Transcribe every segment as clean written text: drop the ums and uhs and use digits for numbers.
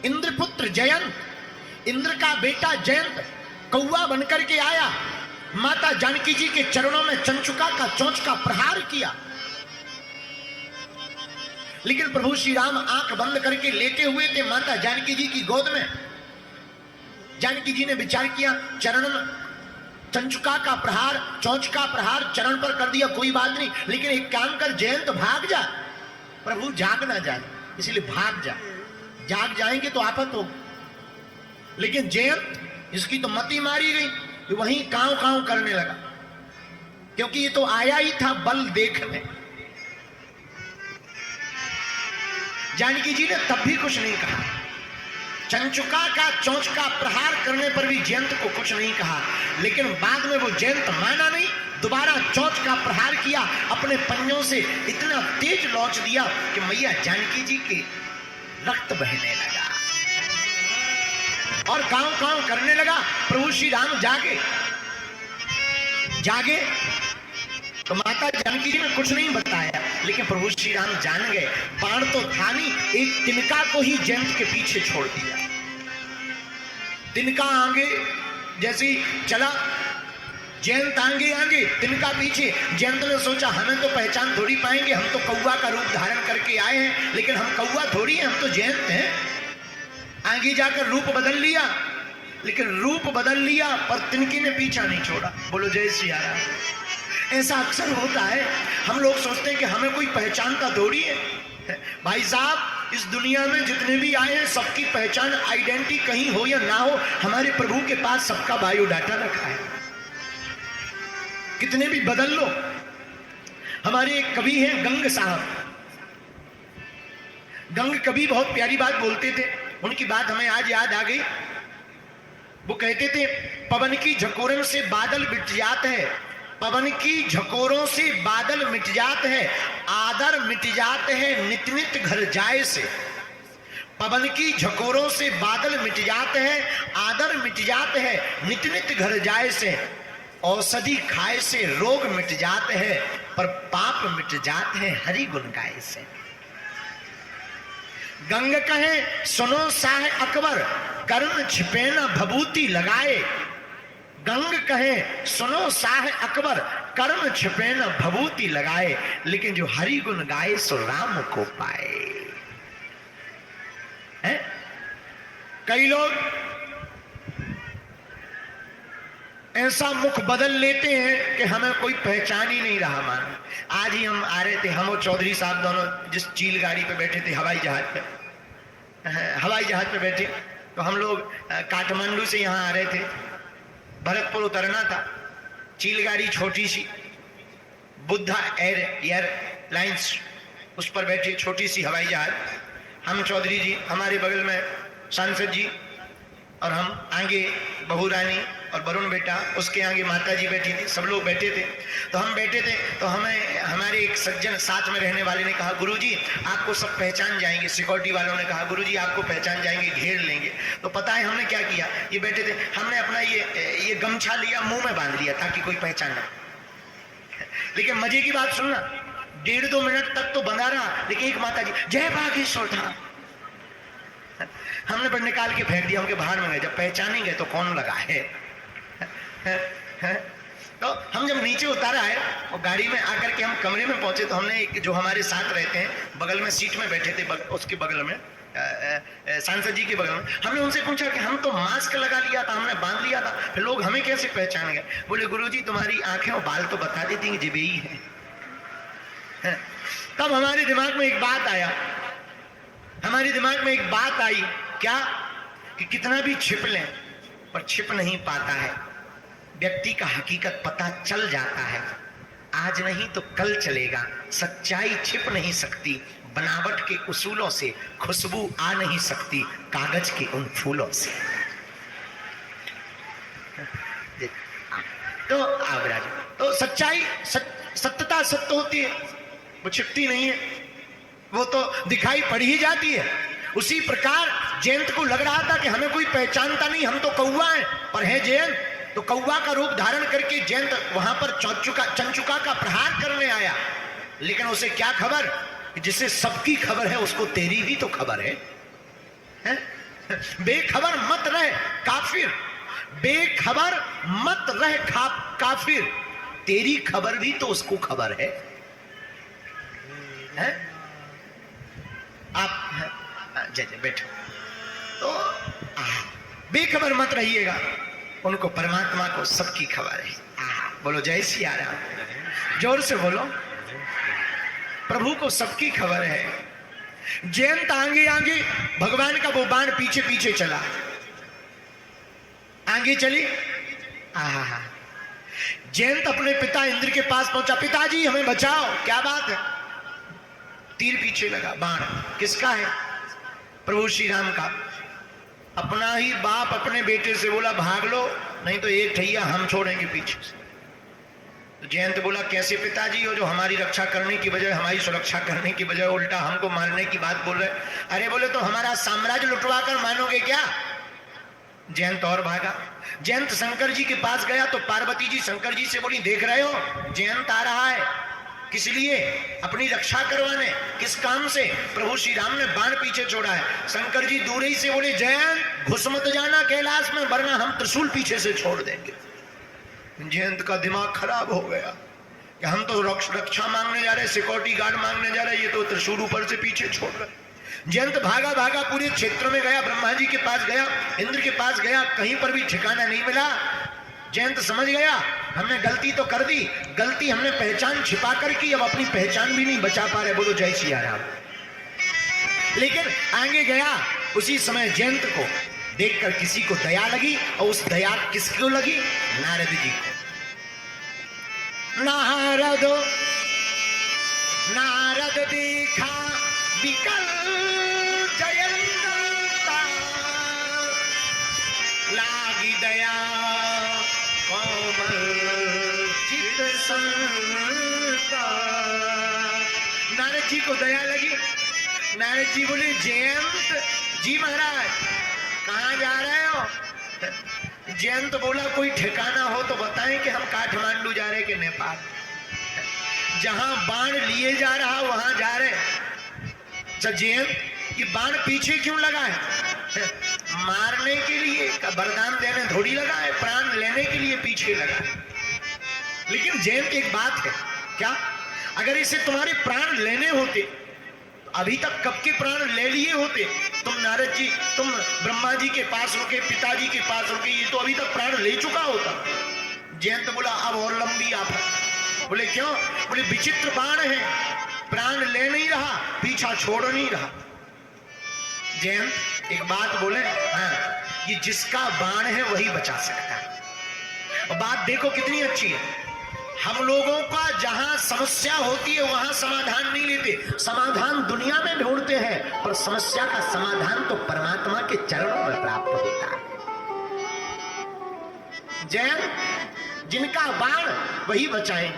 इंद्रपुत्र जयंत, इंद्र का बेटा जयंत कौवा बनकर के आया, माता जानकी जी के चरणों में चंचुका का चोंच का प्रहार किया। लेकिन प्रभु श्री राम आंख बंद करके लेटे हुए थे माता जानकी जी की गोद में। जानकी जी ने विचार किया, चरण में चंचुका का प्रहार, चोंच का प्रहार चरण पर कर दिया, कोई बात नहीं, लेकिन एक काम कर, जयंत भाग जा, प्रभु जाग ना जाए, इसलिए भाग जा, जाग जाएंगे तो आफत हो। लेकिन जयंत, इसकी तो मति मारी गई, वहीं कांव कांव करने लगा, क्योंकि ये तो आया ही था बल देखने। जानकी जी ने तब भी कुछ नहीं कहा, चंचुका का चोंच का प्रहार करने पर भी जयंत को कुछ नहीं कहा। लेकिन बाद में वो जयंत माना नहीं, दोबारा चोंच का प्रहार किया, अपने पंजों से इतना तेज लौच दिया कि मैया जानकी जी के रक्त बहने लगा और कांव कांव करने लगा। प्रभु श्री राम जागे तो माता जानकी जी ने कुछ नहीं बताया, लेकिन प्रभु श्री राम जान गए, बाण तो था नहीं, एक तिनका को ही जयंत के पीछे छोड़ दिया। तिनका आगे जैसे चला, जयंत आगे आगे, तिनका पीछे। जयंत ने सोचा हमें तो पहचान थोड़ी पाएंगे, हम तो कौवा का रूप धारण करके आए हैं, लेकिन हम कौवा थोड़ी हैं, हम तो जयंत हैं। आगे जाकर रूप बदल लिया, लेकिन रूप बदल लिया पर तिनके ने पीछा नहीं छोड़ा। बोलो जय सिया राम। ऐसा अक्सर होता है, हम लोग सोचते हैं कि हमें कोई पहचानता थोड़ी है। भाई साहब, इस दुनिया में जितने भी आए हैं सबकी पहचान, आइडेंटिटी कहीं हो या ना हो, हमारे प्रभु के पास सबका बायोडाटा रखा है। कितने भी बदल लो। हमारे एक कवि हैं गंग साहब, गंग कवि बहुत प्यारी बात बोलते थे, उनकी बात हमें आज याद आ गई। वो कहते थे, पवन की झकोरन से बादल मिट जाते हैं, पवन की झकोरों से बादल मिट जाते हैं, आदर मिट जाते हैं नित नित घर जाए से। पवन की झकोरों से बादल मिट जाते हैं, आदर मिट जाते हैं नित नित घर जाए से। औषधि खाए से रोग मिट जाते हैं, पर पाप मिट जाते हैं हरि गुण गाए से। गंग कहे सुनो साह अकबर, कर्ण छिपे न भभूति लगाए। गंग कहे सुनो साह अकबर, कर्ण छिपे न भभूति लगाए। लेकिन जो हरि गुण गाए सो राम को पाए। है? कई लोग ऐसा मुख बदल लेते हैं कि हमें कोई पहचान ही नहीं रहा। मान आज ही हम आ रहे थे, हम और चौधरी साहब दोनों जिस चील गाड़ी पे बैठे थे, हवाई जहाज पे बैठे, तो हम लोग काठमांडू से यहाँ आ रहे थे, भरतपुर उतरना था। चील गाड़ी छोटी सी, बुद्धा एयरलाइंस, उस पर बैठी छोटी सी हवाई जहाज। हम चौधरी जी, हमारे बगल में सांसद जी, और हम आगे बहू रानी और वरुण बेटा, उसके आगे माता जी बैठी थी, सब लोग बैठे थे। तो हम बैठे थे, तो हमें हमारे एक सज्जन साथ में रहने वाले ने कहा, गुरुजी आपको सब पहचान जाएंगे। सिक्योरिटी वालों ने कहा, गुरुजी आपको पहचान जाएंगे, घेर लेंगे। तो पता है हमने क्या किया, ये बैठे थे, हमने अपना ये गमछा लिया, मुंह में बांध लिया ताकि कोई पहचान ना। लेकिन मजे की बात सुनना, 1.5-2 मिनट तक तो बंधा रहा, लेकिन एक माता जी जय बागेश्वर था, हमने पर निकाल के फेंक दिया, उनके बाहर में गए। जब पहचानेंगे तो कौन लगा है? तो हम जब नीचे उतारा है और गाड़ी में आकर के हम कमरे में पहुंचे, तो हमने जो हमारे साथ रहते हैं बगल में सीट में बैठे थे, उसके बगल में सांसद जी के बगल में, हमने उनसे पूछा कि हम तो मास्क लगा लिया था, हमने बांध लिया था, फिर लोग हमें कैसे पहचान गए? बोले गुरुजी तुम्हारी आंखें और बाल तो बता देती हैं जिबे ही है। तब हमारे दिमाग में एक बात आया, क्या कि कितना भी छिप लें पर छिप नहीं पाता है। व्यक्ति का हकीकत पता चल जाता है, आज नहीं तो कल चलेगा। सच्चाई छिप नहीं सकती, बनावट के उसूलों से खुशबू आ नहीं सकती कागज के उन फूलों से। तो आवराज, तो सच्चाई सत्यता सत्य होती है, वो छिपती नहीं है, वो तो दिखाई पड़ ही जाती है। उसी प्रकार जयंत को लग रहा था कि हमें कोई पहचानता नहीं, हम तो कौवा हैं, पर है जयंत। तो कौवा का रूप धारण करके जयंत वहां पर चंचुका का प्रहार करने आया। लेकिन उसे क्या खबर, जिसे सबकी खबर है उसको तेरी भी तो खबर है? बेखबर मत रह काफिर, बेखबर मत रह काफिर, तेरी खबर भी तो उसको खबर है? आप जय बैठो। तो बेखबर मत रहिएगा, उनको परमात्मा को सबकी खबर है। बोलो जय सिया राम, जोर से बोलो। प्रभु को सबकी खबर है। जयंत आगे आगे, भगवान का वो बाण पीछे पीछे चला, आगे चली। जयंत अपने पिता इंद्र के पास पहुंचा, पिताजी हमें बचाओ। क्या बात है? तीर पीछे लगा, बाण किसका है? प्रभु श्री राम का। अपना ही बाप अपने बेटे से बोला भाग लो, नहीं तो एक ठैया हम छोड़ेंगे पीछे से। तो जयंत बोला कैसे पिताजी हो जो हमारी रक्षा करने की बजाय, हमारी सुरक्षा करने की बजाय उल्टा हमको मारने की बात बोल रहे? अरे बोले तो हमारा साम्राज्य लुटवा कर मानोगे क्या? जयंत और भागा। जयंत शंकर जी के पास गया तो पार्वती जी शंकर जी से बोली देख रहे हो जयंत आ रहा है, किस लिए? अपनी रक्षा करवाने। किस काम से? प्रभु श्री राम ने बाण पीछे छोड़ा है। शंकर जी दूर ही से बोले जयंत घुस मत जाना कैलाश में, वरना हम त्रिशूल पीछे से छोड़ देंगे। जयंत का दिमाग खराब हो गया कि हम तो रक्षा मांगने जा रहे, सिक्योरिटी गार्ड मांगने जा रहे, ये तो त्रिशूल ऊपर से पीछे छोड़ रहे। जयंत भागा भागा पूरे क्षेत्र में गया, ब्रह्मा जी के पास गया, इंद्र के पास गया, कहीं पर भी ठिकाना नहीं मिला। जयंत समझ गया हमने गलती तो कर दी, गलती हमने पहचान छिपा कर की, अब अपनी पहचान भी नहीं बचा पा रहे। बोलो जय सिया राम। लेकिन आगे गया, उसी समय जयंत को देखकर किसी को दया लगी, और उस दया किसको लगी? नारद जी को। नारद देखा विकल जयंता, लागी दया कोमल चित संता। नारद जी को दया लगी। नारद जी बोले जयंत जी महाराज कहाँ जा रहे हो? जयंत बोला कोई ठिकाना हो तो बताएं कि हम काठमांडू जा रहे कि नेपाल। जहां बाण लिए जा रहा वहां जा रहे। जयंत ये बाण पीछे क्यों लगा है? मारने के लिए का वरदान देने थोड़ी लगा है, प्राण लेने के लिए पीछे लगा है। लेकिन जयंत एक बात है, क्या? अगर इसे तुम्हारे प्राण लेने होते तो अभी तक कब के प्राण ले लिए होते। तुम नारद जी, तुम ब्रह्मा जी के पास रुके, पिताजी के पास रुके, ये तो अभी तक प्राण ले चुका होता। जयंत बोला अब और लंबी आप। बोले क्यों? बोले विचित्र बाण है, प्राण ले नहीं रहा, पीछा छोड़ नहीं रहा। जयंत एक बात बोले, हाँ ये जिसका बाण है वही बचा सकता है। और बात देखो कितनी अच्छी है। हम लोगों का जहां समस्या होती है वहां समाधान नहीं लेते, समाधान दुनिया में ढूंढते हैं, पर समस्या का समाधान तो परमात्मा के चरणों में प्राप्त होता है। जयंत जिनका बाण वही बचाएं।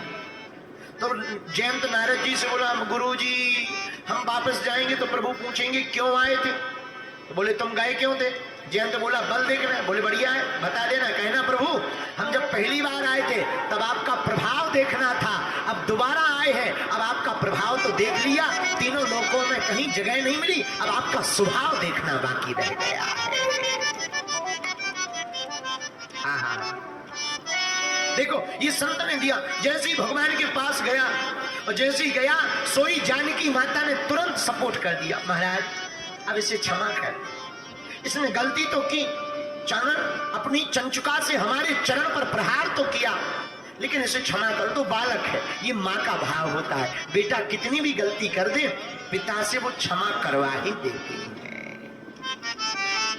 तो जयंत नारद जी से बोला गुरु जी हम वापस जाएंगे तो प्रभु पूछेंगे क्यों आए थे? तो बोले तुम गए क्यों थे? जयंत बोला बल देखना है। बोले बढ़िया है, बता देना। कहना प्रभु हम जब पहली बार आए थे तब आपका प्रभाव देखना था, अब दोबारा आए हैं, अब आपका प्रभाव तो देख लिया, तीनों लोकों में कहीं जगह नहीं मिली, अब आपका स्वभाव देखना बाकी रह गया है। देखो ये संत ने दिया। जैसे ही भगवान के पास गया और जैसे ही गया सोई जानकी माता ने तुरंत सपोर्ट कर दिया, महाराज अब इसे क्षमा कर, इसने गलती तो की, चरण अपनी चंचुका से हमारे चरण पर प्रहार तो किया, लेकिन इसे क्षमा कर दो, बालक है। ये माँ का भाव होता है, बेटा कितनी भी गलती कर दे पिता से वो क्षमा करवा ही देती है।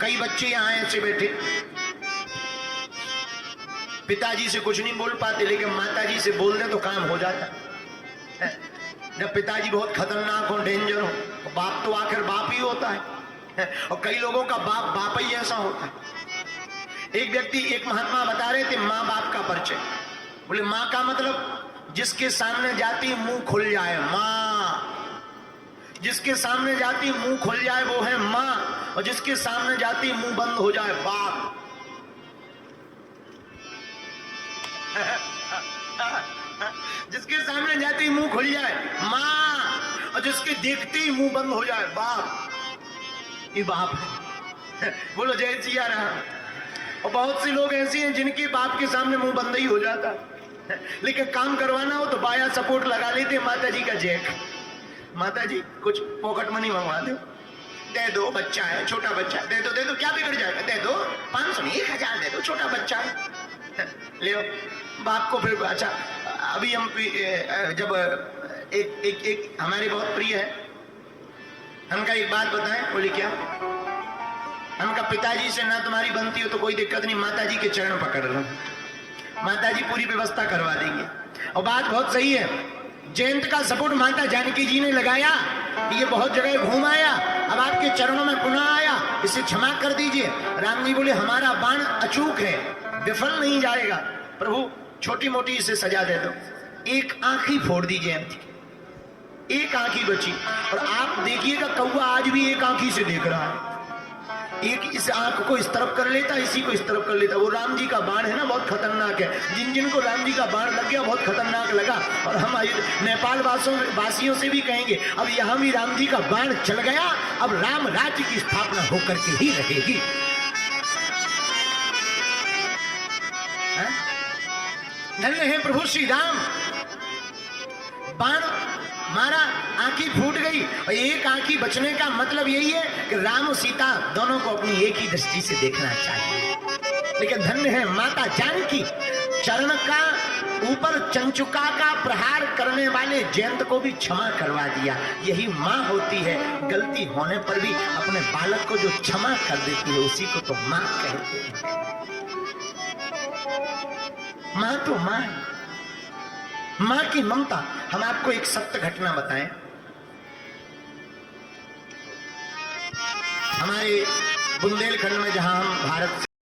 कई बच्चे यहाँ ऐसे बैठे पिताजी से कुछ नहीं बोल पाते, लेकिन माताजी से बोल दे तो काम हो जाता है। जब पिताजी बहुत खतरनाक हो, डेंजर हो, तो बाप तो आखिर बाप ही होता है, और कई लोगों का बाप बाप ही ऐसा होता है। एक व्यक्ति, एक महात्मा बता रहे थे माँ बाप का परिचय। बोले माँ का मतलब जिसके सामने जाती मुंह खुल जाए माँ, जिसके सामने जाती मुंह खुल जाए वो है माँ, और जिसके सामने जाती मुंह बंद हो जाए बाप। जिसके सामने जाते ही मुंह खुल जाए माँ, और जिसके देखते ही मुंह बंद हो जाए बाप, ये बाप है। बोलो जय सिया राम। और बहुत से लोग ऐसे हैं जिनके बाप के सामने मुंह बंद ही हो जाता, लेकिन काम करवाना हो तो बाया सपोर्ट लगा लेते माता जी का जैक। माता जी कुछ पॉकेट मनी मंगवा दो, दे दो, बच्चा है, छोटा बच्चा, दे दो, क्या बिगड़ जाएगा, दे दो, 500 नहीं 1000 दे दो, छोटा बच्चा है, ले लो। बाप को फिर अच्छा, अभी हम जब एक हमारे बहुत प्रिय है, हमका एक बात बताएं, बोले क्या? हमका पिताजी से ना तुम्हारी बनती हो तो कोई दिक्कत नहीं, माता जी के चरण पकड़ लो, माता जी पूरी व्यवस्था करवा देंगे। और बात बहुत सही है, जयंत का सपोर्ट माता जानकी जी ने लगाया, ये बहुत जगह घूम आया, अब आपके चरणों में पुनः आया, इसे क्षमा कर दीजिए। राम जी बोले हमारा बाण अचूक है, विफल नहीं जाएगा, प्रभु छोटी मोटी इसे सजा दे दो, एक आंख ही फोड़ दीजिए, एक आंख ही बची। और आप देखिएगा कौवा आज भी एक आंख ही से देख रहा है, एक इस आंख को इस तरफ कर लेता, इसी को इस तरफ कर लेता। वो राम जी का बाण है ना, बहुत खतरनाक है, जिन जिन को राम जी का बाण लग गया बहुत खतरनाक लगा। और हम नेपाल वासियों से भी कहेंगे, अब यहाँ भी राम जी का बाण चल गया, अब राम राज्य की स्थापना होकर के ही रहेगी। धन्य है प्रभु श्री राम, बाण मारा, आंखी फूट गई, और एक आंखी बचने का मतलब यही है कि राम और सीता दोनों को अपनी एक ही दृष्टि से देखना चाहिए। लेकिन धन्य है माता जानकी, चरण का ऊपर चंचुका का प्रहार करने वाले जयंत को भी क्षमा करवा दिया। यही माँ होती है, गलती होने पर भी अपने बालक को जो क्षमा कर देती है उसी को तो माँ कहते हैं। माँ तो माँ है, माँ की ममता। हम आपको एक सत्य घटना बताएं, हमारे बुंदेलखंड में जहां हम भारत